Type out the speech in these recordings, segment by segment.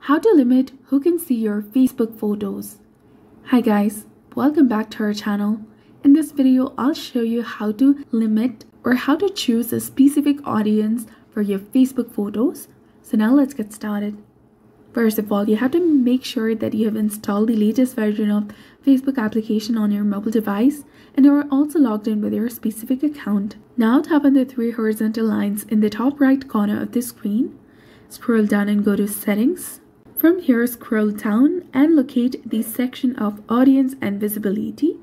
How to limit who can see your Facebook photos. Hi guys, welcome back to our channel. In this video, I'll show you how to limit or how to choose a specific audience for your Facebook photos. So now let's get started. First of all, you have to make sure that you have installed the latest version of Facebook application on your mobile device and you are also logged in with your specific account. Now tap on the three horizontal lines in the top right corner of the screen. Scroll down and go to Settings. From here, scroll down and locate the section of Audience and Visibility.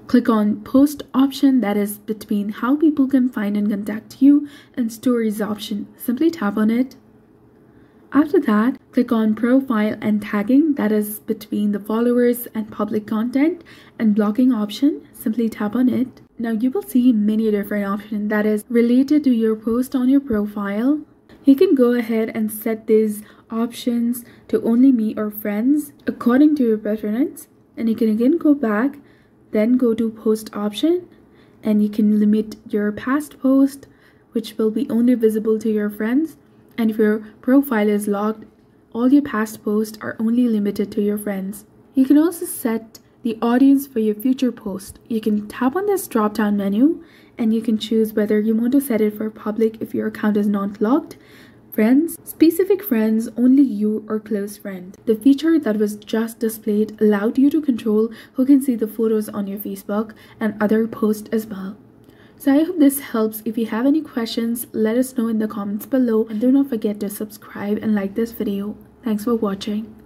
Click on Post option, that is between how people can find and contact you, and Stories option. Simply tap on it. After that, click on Profile and Tagging, that is between the followers and public content, and Blocking option. Simply tap on it. Now you will see many different options that is related to your post on your profile. You can go ahead and set these options to only me or friends according to your preference, and you can again go back, then go to Post option, and you can limit your past post, which will be only visible to your friends, and if your profile is locked, all your past posts are only limited to your friends. You can also set the audience for your future post. You can tap on this drop down menu and you can choose whether you want to set it for public if your account is not locked, friends, specific friends, only you, or close friend. The feature that was just displayed allowed you to control who can see the photos on your Facebook and other posts as well. So I hope this helps. If you have any questions, let us know in the comments below, and do not forget to subscribe and like this video. Thanks for watching.